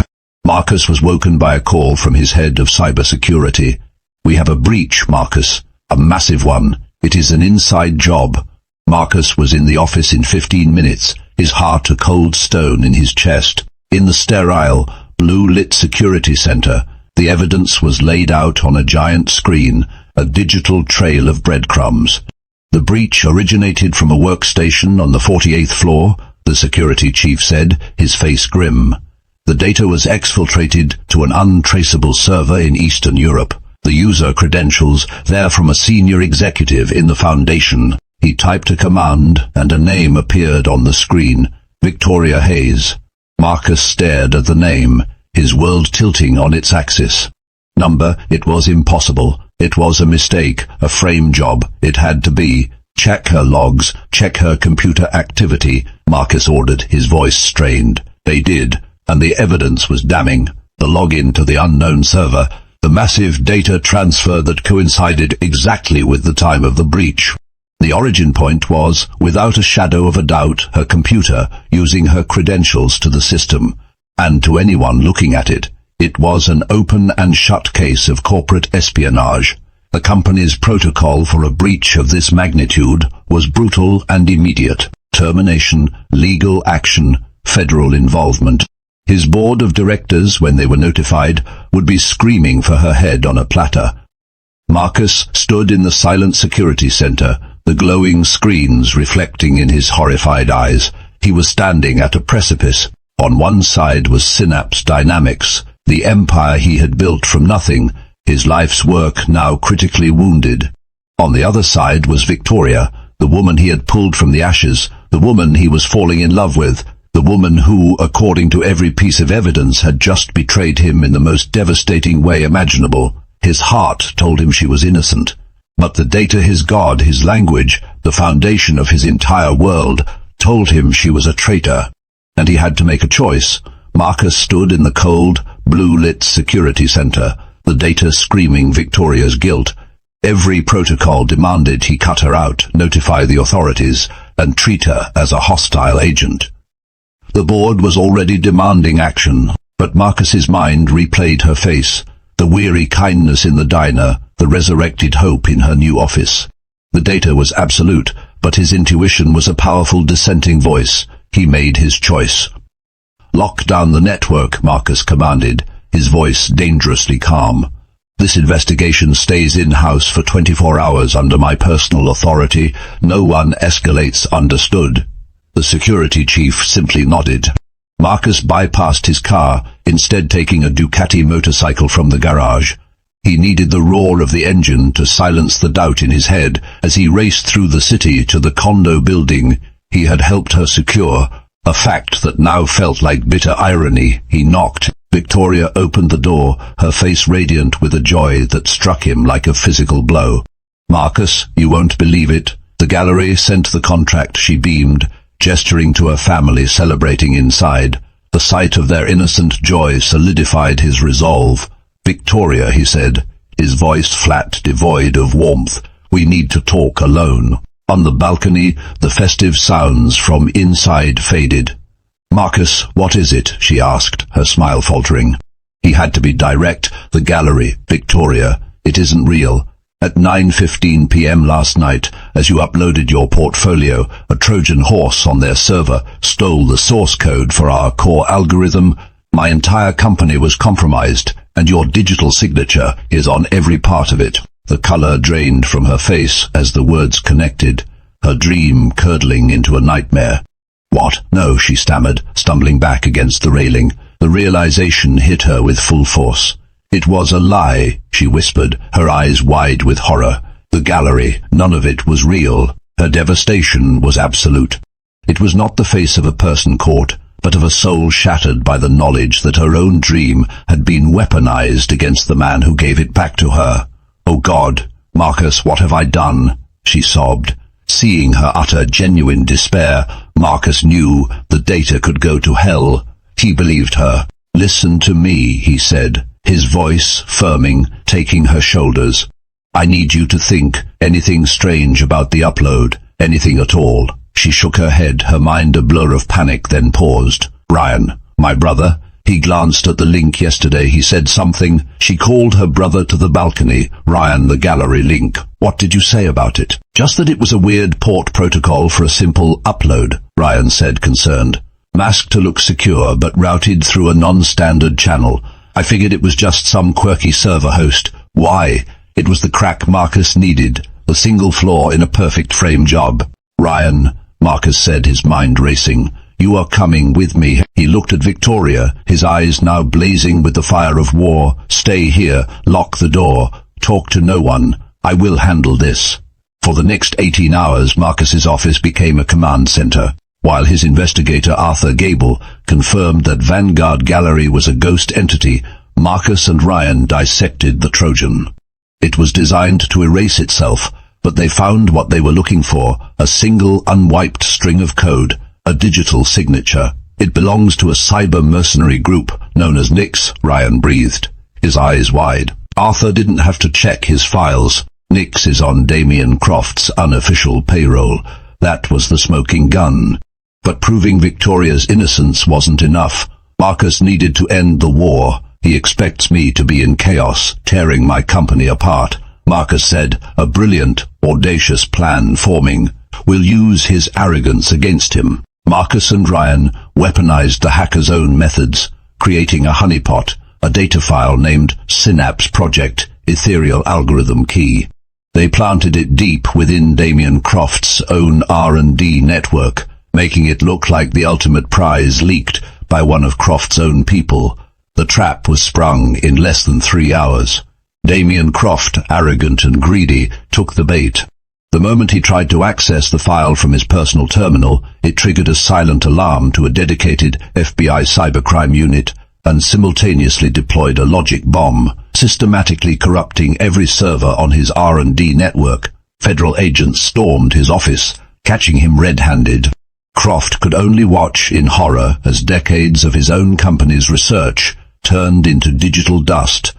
Marcus was woken by a call from his head of cybersecurity. "We have a breach, Marcus. A massive one. It is an inside job." Marcus was in the office in 15 minutes, his heart a cold stone in his chest. In the sterile, blue-lit security center, the evidence was laid out on a giant screen, a digital trail of breadcrumbs. The breach originated from a workstation on the 48th floor, the security chief said, his face grim. The data was exfiltrated to an untraceable server in Eastern Europe. The user credentials there from a senior executive in the foundation. He typed a command and a name appeared on the screen, Victoria Hayes. Marcus stared at the name, his world tilting on its axis. Number, it was impossible. It was a mistake, a frame job. It had to be. Check her logs, check her computer activity, Marcus ordered, his voice strained. They did, and the evidence was damning. The login to the unknown server, the massive data transfer that coincided exactly with the time of the breach. The origin point was, without a shadow of a doubt, her computer, using her credentials to the system. And to anyone looking at it, it was an open and shut case of corporate espionage. The company's protocol for a breach of this magnitude was brutal and immediate. Termination, legal action, federal involvement. His board of directors, when they were notified, would be screaming for her head on a platter. Marcus stood in the silent security center, the glowing screens reflecting in his horrified eyes. He was standing at a precipice. On one side was Synapse Dynamics, the empire he had built from nothing, his life's work now critically wounded. On the other side was Victoria, the woman he had pulled from the ashes, the woman he was falling in love with, the woman who, according to every piece of evidence, had just betrayed him in the most devastating way imaginable. His heart told him she was innocent, but the data, his God, his language, the foundation of his entire world, told him she was a traitor. And he had to make a choice. Marcus stood in the cold, blue-lit security center, the data screaming Victoria's guilt. Every protocol demanded he cut her out, notify the authorities, and treat her as a hostile agent. The board was already demanding action, but Marcus's mind replayed her face, the weary kindness in the diner, the resurrected hope in her new office. The data was absolute, but his intuition was a powerful dissenting voice. He made his choice. "Lock down the network," Marcus commanded, his voice dangerously calm. "This investigation stays in-house for 24 hours under my personal authority. No one escalates, understood?" The security chief simply nodded. Marcus bypassed his car, instead taking a Ducati motorcycle from the garage. He needed the roar of the engine to silence the doubt in his head as he raced through the city to the condo building he had helped her secure, a fact that now felt like bitter irony. He knocked. Victoria opened the door, her face radiant with a joy that struck him like a physical blow. "Marcus, you won't believe it. The gallery sent the contract," she beamed, gesturing to her family celebrating inside. The sight of their innocent joy solidified his resolve. "Victoria," he said, his voice flat, devoid of warmth, "we need to talk alone." On the balcony, the festive sounds from inside faded. "Marcus, what is it?" she asked, her smile faltering. He had to be direct. "The gallery, Victoria. It isn't real. At 9:15 p.m. last night, as you uploaded your portfolio, a Trojan horse on their server stole the source code for our core algorithm. My entire company was compromised, and your digital signature is on every part of it." The color drained from her face as the words connected, her dream curdling into a nightmare. "What? No," she stammered, stumbling back against the railing. The realization hit her with full force. "It was a lie," she whispered, her eyes wide with horror. The gallery, none of it was real. Her devastation was absolute. It was not the face of a person caught, but of a soul shattered by the knowledge that her own dream had been weaponized against the man who gave it back to her. "Oh God, Marcus, what have I done?" she sobbed. Seeing her utter, genuine despair, Marcus knew the data could go to hell. He believed her. "Listen to me," he said, his voice firming, taking her shoulders. "I need you to think anything strange about the upload, anything at all." She shook her head, her mind a blur of panic, then paused. "Ryan, my brother." He glanced at the link yesterday. He said something. She called her brother to the balcony. "Ryan, the gallery link. What did you say about it?" "Just that it was a weird port protocol for a simple upload," Ryan said, concerned. "Masked to look secure, but routed through a non-standard channel. I figured it was just some quirky server host. Why? It was the crack Marcus needed, the single flaw in a perfect frame job." "Ryan," Marcus said, his mind racing, "you are coming with me." He looked at Victoria, his eyes now blazing with the fire of war. "Stay here, lock the door, talk to no one. I will handle this." For the next 18 hours, Marcus's office became a command center, while his investigator Arthur Gable confirmed that Vanguard Gallery was a ghost entity. Marcus and Ryan dissected the Trojan. It was designed to erase itself, but they found what they were looking for, a single unwiped string of code, a digital signature. "It belongs to a cyber mercenary group known as Nix," Ryan breathed, his eyes wide. Arthur didn't have to check his files. Nix is on Damien Croft's unofficial payroll. That was the smoking gun. But proving Victoria's innocence wasn't enough. Marcus needed to end the war. "He expects me to be in chaos, tearing my company apart," Marcus said, a brilliant, audacious plan forming. "We'll use his arrogance against him." Marcus and Ryan weaponized the hacker's own methods, creating a honeypot, a data file named Synapse Project, Ethereal Algorithm Key. They planted it deep within Damien Croft's own R&D network, making it look like the ultimate prize leaked by one of Croft's own people. The trap was sprung in less than 3 hours. Damien Croft, arrogant and greedy, took the bait. The moment he tried to access the file from his personal terminal, it triggered a silent alarm to a dedicated FBI cybercrime unit and simultaneously deployed a logic bomb, systematically corrupting every server on his R&D network. Federal agents stormed his office, catching him red-handed. Croft could only watch in horror as decades of his own company's research turned into digital dust.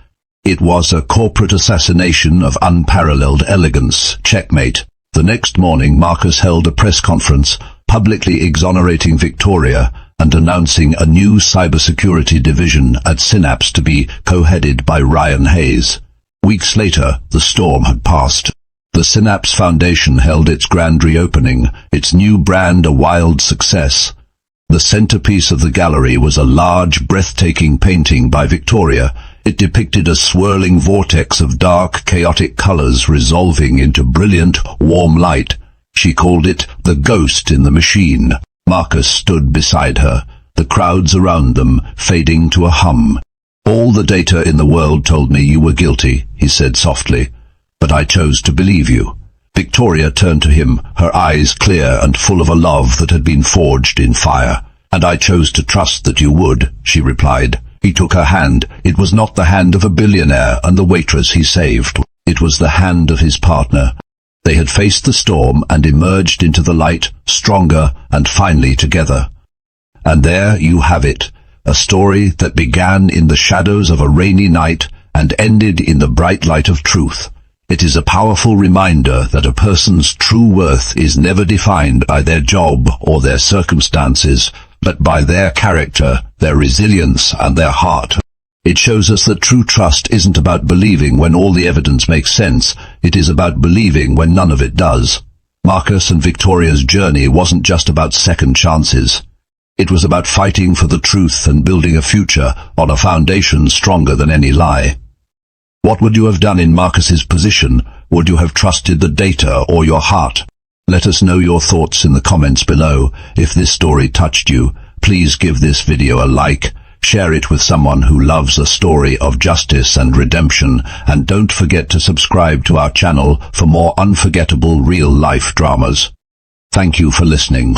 It was a corporate assassination of unparalleled elegance. Checkmate. The next morning, Marcus held a press conference, publicly exonerating Victoria and announcing a new cybersecurity division at Synapse to be co-headed by Ryan Hayes. Weeks later, the storm had passed. The Synapse Foundation held its grand reopening, its new brand a wild success. The centerpiece of the gallery was a large, breathtaking painting by Victoria. It depicted a swirling vortex of dark, chaotic colors resolving into brilliant, warm light. She called it the ghost in the machine. Marcus stood beside her, the crowds around them fading to a hum. "All the data in the world told me you were guilty," he said softly, "but I chose to believe you." Victoria turned to him, her eyes clear and full of a love that had been forged in fire. "And I chose to trust that you would," she replied. He took her hand. It was not the hand of a billionaire and the waitress he saved. It was the hand of his partner. They had faced the storm and emerged into the light, stronger and finally together. And there you have it, a story that began in the shadows of a rainy night and ended in the bright light of truth. It is a powerful reminder that a person's true worth is never defined by their job or their circumstances, but by their character, their resilience, and their heart. It shows us that true trust isn't about believing when all the evidence makes sense, it is about believing when none of it does. Marcus and Victoria's journey wasn't just about second chances. It was about fighting for the truth and building a future on a foundation stronger than any lie. What would you have done in Marcus's position? Would you have trusted the data or your heart? Let us know your thoughts in the comments below. If this story touched you, please give this video a like, share it with someone who loves a story of justice and redemption, and don't forget to subscribe to our channel for more unforgettable real-life dramas. Thank you for listening.